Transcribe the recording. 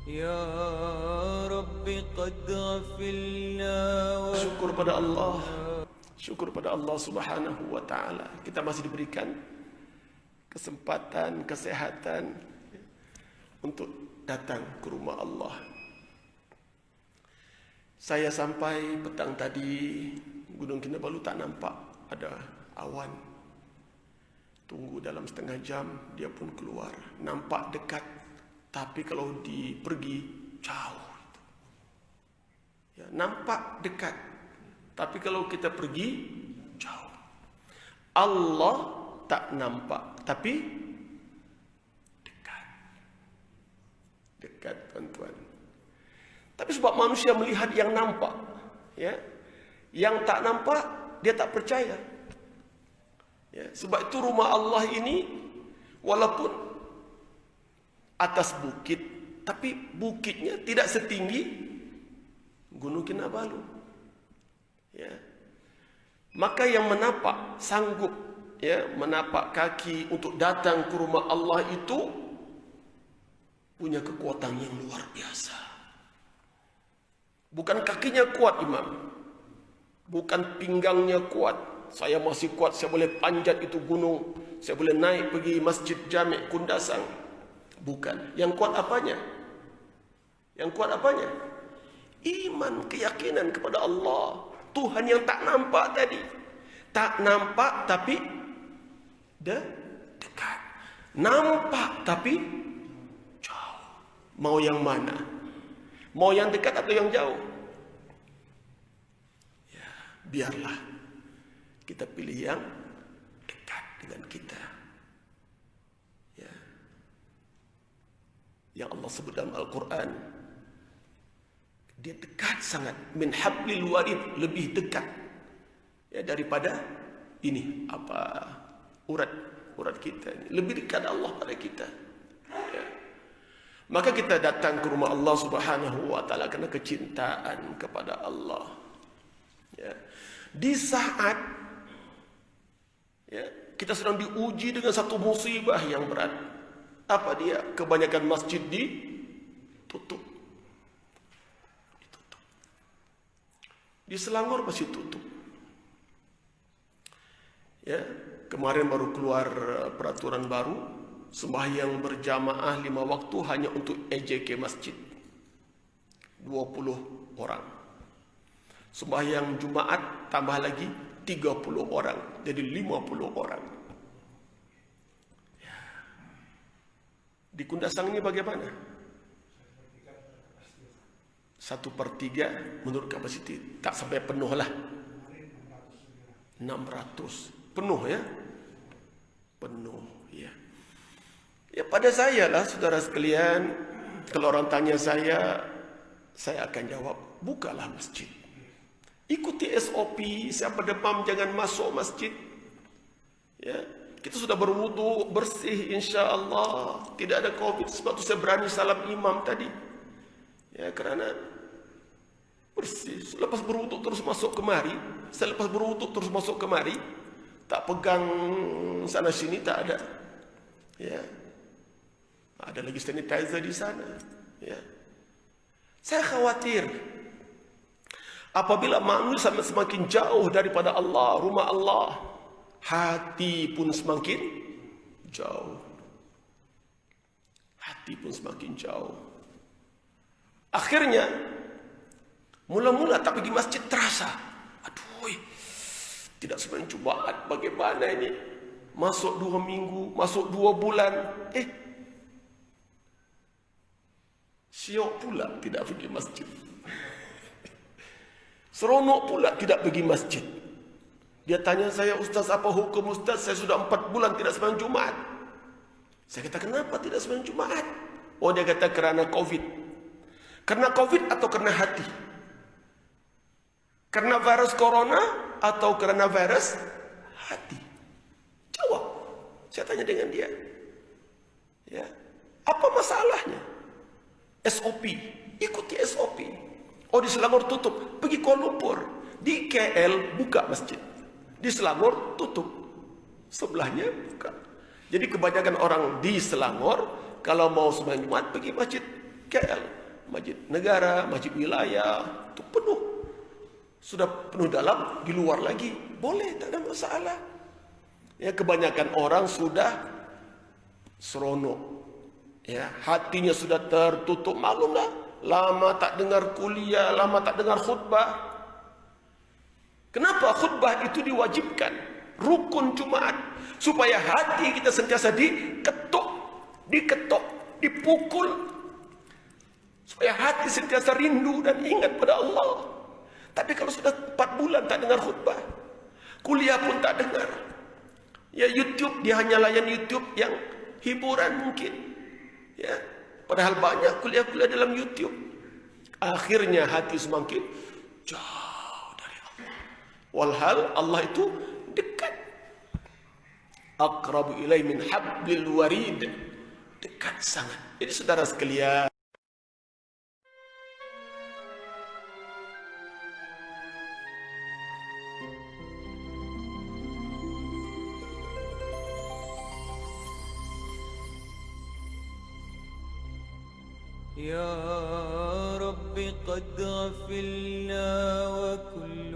يا رب قد غفلنا Syukur pada Allah. Syukur pada Allah Subhanahu wa taala. Kita masih diberikan kesempatan, kesehatan untuk datang ke rumah Allah. Saya sampai petang tadi, Gunung Kinabalu tak nampak ada awan. Tunggu dalam setengah jam, dia pun keluar. Nampak dekat, tapi kalau pergi jauh. Ya, nampak dekat, tapi kalau kita pergi jauh. Allah tak nampak, tapi dekat. Dekat, tuan-tuan. Tapi sebab manusia melihat yang nampak, ya, yang tak nampak dia tak percaya. Ya, sebab itu rumah Allah ini walaupun atas bukit, tapi bukitnya tidak setinggi Gunung Kinabalu. Ya. Maka yang menapak sanggup, ya, menapak kaki untuk datang ke rumah Allah itu punya kekuatan yang luar biasa. Bukan kakinya kuat, Imam. Bukan pinggangnya kuat. Saya masih kuat, saya boleh panjat itu gunung. Saya boleh naik pergi Masjid Jami' Kundasang. Bukan. Yang kuat apanya? Yang kuat apanya? Iman, keyakinan kepada Allah. Tuhan yang tak nampak tadi. Tak nampak tapi dekat. Nampak tapi jauh. Mau yang mana? Mau yang dekat atau yang jauh? Ya, biarlah kita pilih yang dekat dengan kita. Ya. Yang Allah sebut dalam Al-Quran, dia dekat sangat, min hablil warid, lebih dekat, ya, daripada ini urat kita ini. Lebih dekat Allah pada kita. Ya. Maka kita datang ke rumah Allah Subhanahu wa taala karena kecintaan kepada Allah. Ya. Di saat, ya, kita sedang diuji dengan satu musibah yang berat. Apa dia? Kebanyakan masjid ditutup. Di Selangor masih tutup. Ya, kemarin baru keluar peraturan baru. Sembahyang berjamaah 5 waktu hanya untuk EJK masjid 20 orang. Sembahyang Jumaat tambah lagi 30 orang, jadi 50 orang. Ya. Di Kundasang ini bagaimana? 1/3 menurut kapasiti, tak sampai penuh lah. 600 penuh, ya, penuh, ya. Ya, pada saya lah, saudara sekalian, kalau orang tanya saya akan jawab, bukalah masjid. Ikuti SOP, siapa demam jangan masuk masjid. Ya, kita sudah berwudu bersih, insya Allah tidak ada COVID. Sebab itu saya berani salam imam tadi. Ya, kerana bersih. Selepas berwudu terus masuk kemari, selepas berwudu terus masuk kemari, tak pegang sana sini, tak ada. Ya. Ada lagi sanitizer di sana. Ya. Saya khawatir apabila manusia semakin jauh daripada Allah, rumah Allah, hati pun semakin jauh. Hati pun semakin jauh. Akhirnya, mula-mula tak pergi masjid terasa, aduh, tidak sembahyang Jumaat, bagaimana ini? Masuk 2 minggu, masuk 2 bulan, syok pula tidak pergi masjid. Seronok pula tidak pergi masjid. Dia tanya saya, Ustaz, apa hukum Ustaz? Saya sudah 4 bulan tidak sembahyang Jumaat. Saya kata, kenapa tidak sembahyang Jumaat? Oh, dia kata kerana COVID. Karena COVID atau karena hati? Karena virus corona atau karena virus hati? Jawab. Saya tanya dengan dia. Ya. Apa masalahnya? SOP, ikuti SOP. Oh, di Selangor tutup, pergi Kuala Lumpur. Di KL buka masjid, di Selangor tutup, sebelahnya buka. Jadi kebanyakan orang di Selangor kalau mau sembahyang Jumat pergi masjid KL, masjid negara, masjid wilayah, itu penuh. Sudah penuh dalam, di luar lagi. Boleh, tak ada masalah. Ya, kebanyakan orang sudah seronok. Ya, hatinya sudah tertutup. Maklumlah, lama tak dengar kuliah, lama tak dengar khutbah. Kenapa khutbah itu diwajibkan? Rukun Jumat. Supaya hati kita sentiasa diketuk, dipukul. Supaya hati sentiasa rindu dan ingat pada Allah. Tapi kalau sudah 4 bulan tak dengar khutbah, kuliah pun tak dengar. Ya, YouTube, dia hanya layan YouTube yang hiburan mungkin. Ya, padahal banyak kuliah-kuliah dalam YouTube. Akhirnya hati semakin jauh dari Allah. Walhal Allah itu dekat. Aqrabu ilai min hablil warid. Dekat sangat. Jadi saudara sekalian, يا رب قد غفلنا وكل